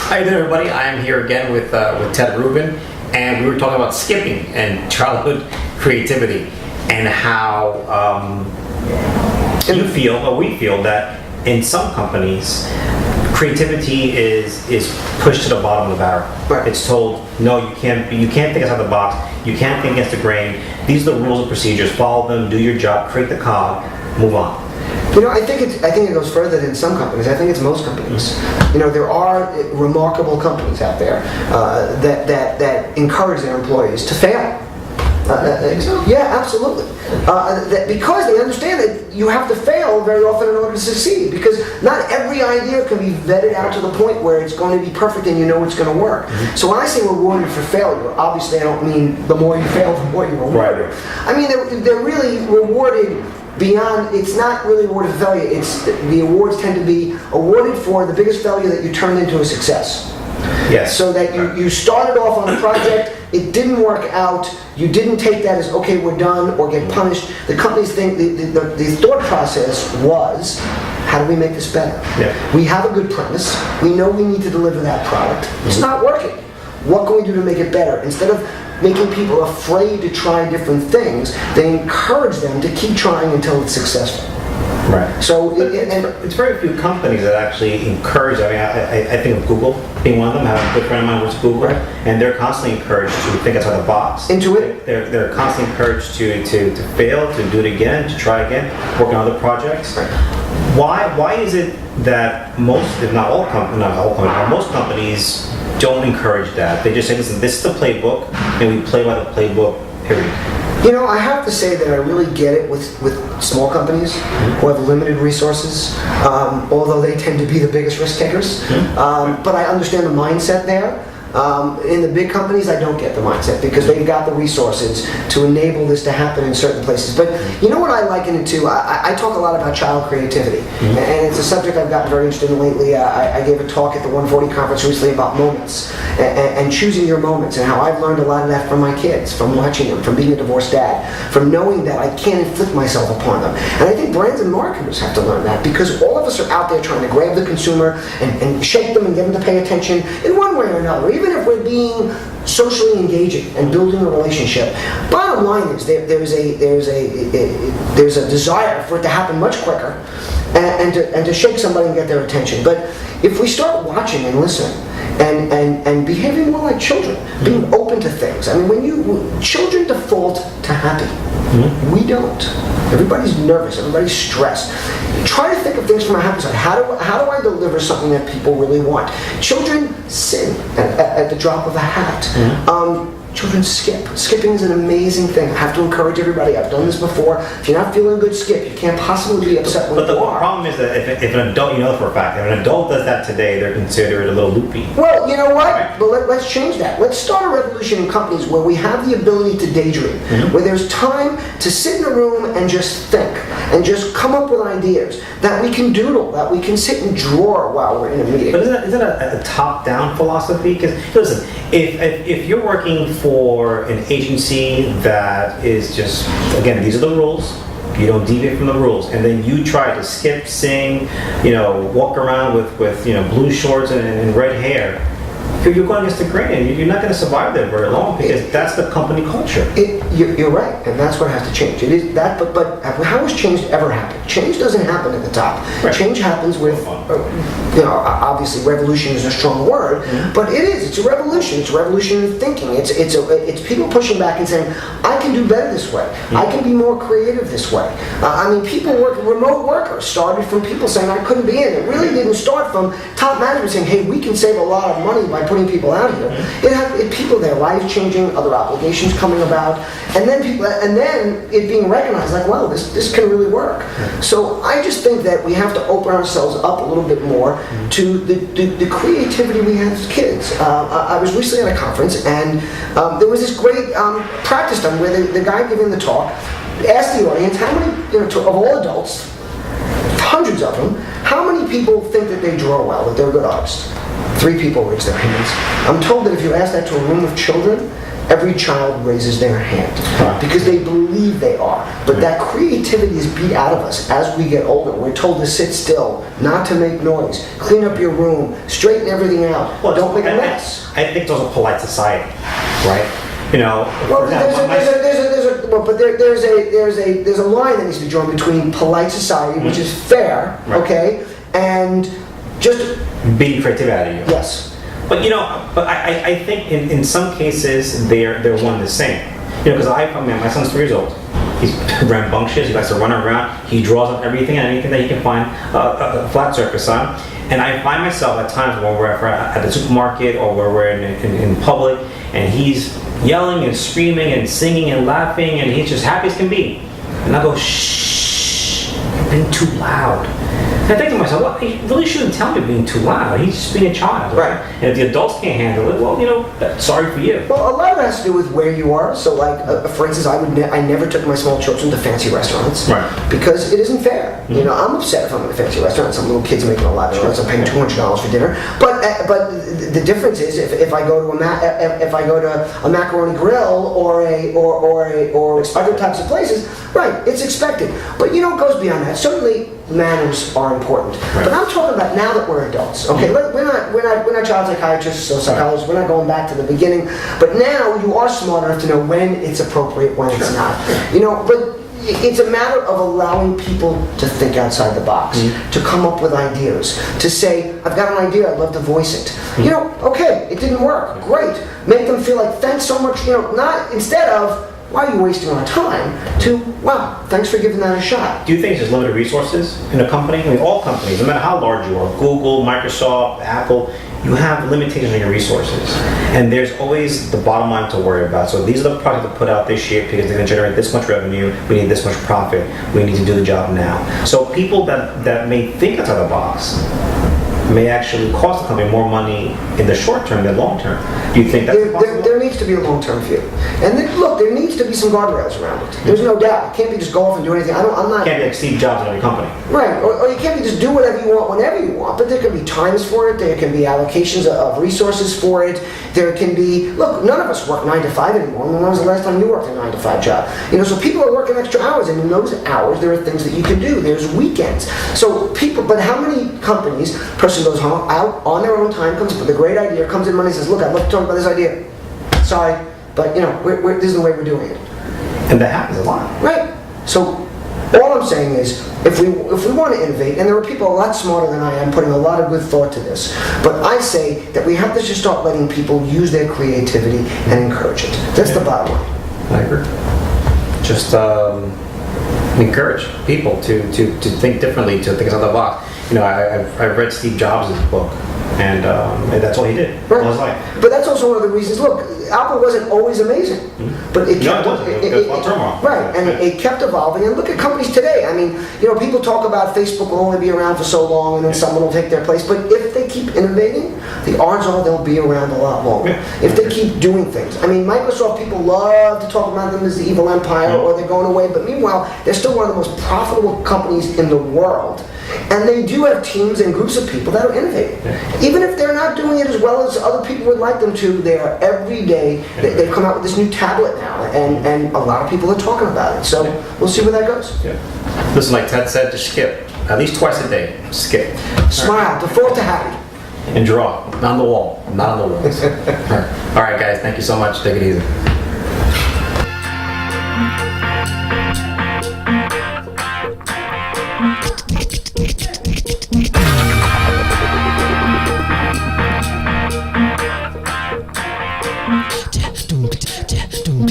How you doing, everybody? I am here again with Ted Rubin, and we were talking about skipping and childhood creativity, and how you feel, or we feel, that in some companies, creativity is pushed to the bottom of the barrel. Right. It's told, no, you can't think outside the box. You can't think against the grain. These are the rules and procedures. Follow them. Do your job. Create the cog. Move on. You know, I think it goes further than some companies. I think it's most companies. You know, there are remarkable companies out there that encourage their employees to fail. Yeah, absolutely. Because they understand that you have to fail very often in order to succeed. Because not every idea can be vetted out to the point where it's going to be perfect and you know it's going to work. Mm-hmm. So when I say rewarded for failure, obviously I don't mean the more you fail, the more you're rewarded. Right. I mean they're really rewarded beyond. It's not really awarded for failure. It's the awards tend to be awarded for the biggest failure that you turned into a success. Yes. So that you started off on a project, it didn't work out, you didn't take that as, okay, we're done, or get punished. The companies think, the thought process was, how do we make this better? Yeah. We have a good premise, we know we need to deliver that product, it's not working. What can we do to make it better? Instead of making people afraid to try different things, they encourage them to keep trying until it's successful. Right. So it's very few companies that actually encourage. I mean, I think of Google being one of them. I have a good friend of mine who's Google, right, and they're constantly encouraged to think outside the box. Intuit. They're constantly encouraged to fail, to do it again, to try again, work on other projects. Right. Why is it that most, if not all companies, but most companies don't encourage that? They just say, listen, this is the playbook, and we play by the playbook. Period. You know, I have to say that I really get it with small companies who have limited resources, although they tend to be the biggest risk takers. But I understand the mindset there. In the big companies, I don't get the mindset because they've got the resources to enable this to happen in certain places. But you know what I liken it to? I talk a lot about child creativity, and it's a subject I've gotten very interested in lately. I gave a talk at the 140 conference recently about moments and choosing your moments, and how I've learned a lot of that from my kids, from watching them, from being a divorced dad, from knowing that I can't inflict myself upon them. And I think brands and marketers have to learn that, because all of us are out there trying to grab the consumer and shake them and get them to pay attention in one way or another. Even if we're being socially engaging and building a relationship, bottom line is there's a desire for it to happen much quicker and to shake somebody and get their attention. But if we start watching and listening and behaving more like children, being open to things. I mean, children default to happy. We don't. Everybody's nervous. Everybody's stressed. Try to think of things from a happy side. How do I deliver something that people really want? Children sing at the drop of a hat. Children skip. Skipping is an amazing thing. I have to encourage everybody. I've done this before. If you're not feeling good, skip. You can't possibly be upset when you are. But the problem is that if an adult, you know for a fact, if an adult does that today, they're considered a little loopy. Well, you know what? Right. But let's change that. Let's start a revolution in companies where we have the ability to daydream, where there's time to sit in a room and just think, and just come up with ideas, that we can doodle, that we can sit and draw while we're in a meeting. But isn't that a top-down philosophy? Because listen, if you're working for an agency that is just, again, these are the rules, you don't deviate from the rules, and then you try to skip, sing, walk around with blue shorts and red hair, you're going against the grain. You're not going to survive there very long, because that's the company culture. You're right, and that's what has to change. It is that, but how has change ever happened? Change doesn't happen at the top. Right. Change happens with, obviously revolution is a strong word, but it's a revolution. It's a revolution in thinking. It's people pushing back and saying, I can do better this way. I can be more creative this way. Remote workers started from people saying I couldn't be in. It really didn't start from top management saying, hey, we can save a lot of money by putting people out here. It had people, their lives changing, other obligations coming about, and then it being recognized like, wow, this can really work. So I just think that we have to open ourselves up a little bit more to the creativity we have as kids. I was recently at a conference, and there was this great practice done where the guy giving the talk asked the audience, how many, of all adults, hundreds of them, how many people think that they draw well, that they're good artists? 3 people raised their hands. I'm told that if you ask that to a room of children, every child raises their hand because they believe they are. But that creativity is beat out of us as we get older. We're told to sit still, not to make noise, clean up your room, straighten everying out, don't make a mess. I think those are polite society, right? You know, well, there's a line that needs to be drawn between polite society, which is fair, okay, and just being creative out of you. Yes. But you know, I think in some cases they're one and the same. You know, because I mean, my son's 3 years old. He's rambunctious. He likes to run around. He draws on everything and anything that he can find a flat surface on. And I find myself at times when we're at the supermarket or where we're in public, and he's yelling and screaming and singing and laughing, and he's just happy as can be. And I go, shh, you're being too loud. And I think to myself, well, he really shouldn't tell me being too loud. He's just being a child. Right. And if the adults can't handle it, well, you know, sorry for you. Well, a lot of it has to do with where you are. So, like, for instance, I never took my small children to fancy restaurants. Right. Because it isn't fair. You know, I'm upset if I'm in a fancy restaurant. Some little kids making $11, I'm paying $200 for dinner. But the difference is if I go to a macaroni grill or other types of places, right? It's expected. But you know, it goes beyond that. Certainly, manners are important. Right. But I'm talking about now that we're adults. Okay, we're not child psychiatrists or psychologists. We're not going back to the beginning. But now you are smart enough to know when it's appropriate, when it's not. You know, but it's a matter of allowing people to think outside the box, to come up with ideas, to say, I've got an idea, I'd love to voice it. You know, okay, it didn't work, great. Make them feel like, thanks so much, you know, not instead of, why are you wasting our time, to, wow, thanks for giving that a shot. Do you think there's limited resources in a company? I mean, all companies, no matter how large you are, Google, Microsoft, Apple, you have limitations on your resources. And there's always the bottom line to worry about. So these are the products to put out this year because they're going to generate this much revenue, we need this much profit, we need to do the job now. So people that may think outside the box may actually cost the company more money in the short term than long term. Do you think that's possible? There needs to be a long-term view. And then, look, there needs to be some guardrails around it. There's no doubt. It can't be just go off and do anything. I'm not... Can't be like Steve Jobs in every company. Right. Or you can't be just do whatever you want whenever you want. But there can be times for it. There can be allocations of resources for it. There can be... Look, none of us work 9 to 5 anymore. When was the last time you worked a 9 to 5 job? You know, so people are working extra hours. And in those hours, there are things that you can do. There's weekends. So people... But how many companies... Person goes home, out on their own time, comes up with a great idea, comes in Monday, says, look, I'd love to talk about this idea. Sorry, but you know, this is the way we're doing it. And that happens a lot. Right. So all I'm saying is, if we want to innovate, and there are people a lot smarter than I am putting a lot of good thought to this, but I say that we have to just start letting people use their creativity and encourage it. That's the bottom line. I agree. Just encourage people to think differently, to think outside the box. You know, I've read Steve Jobs' book, and that's all he did. Right. All his life. But that's also one of the reasons. Look, Apple wasn't always amazing, but it kept right, and it kept evolving. And look at companies today. I mean, you know, people talk about Facebook will only be around for so long, and then someone will take their place. But if they keep innovating, the odds are they'll be around a lot longer. If they keep doing things. I mean, Microsoft, people love to talk about them as the evil empire, or they're going away. But meanwhile, they're still one of the most profitable companies in the world. And they do have teams and groups of people that are innovating. Even if they're not doing it as well as other people would like them to, they are every day. They've come out with this new tablet now, and a lot of people are talking about it. So we'll see where that goes. Listen, like Ted said, just skip. At least twice a day. Skip. Smile. Default to happy. And draw. Not on the wall. Not on the walls. All right, guys. Thank you so much. Take it easy. Doom,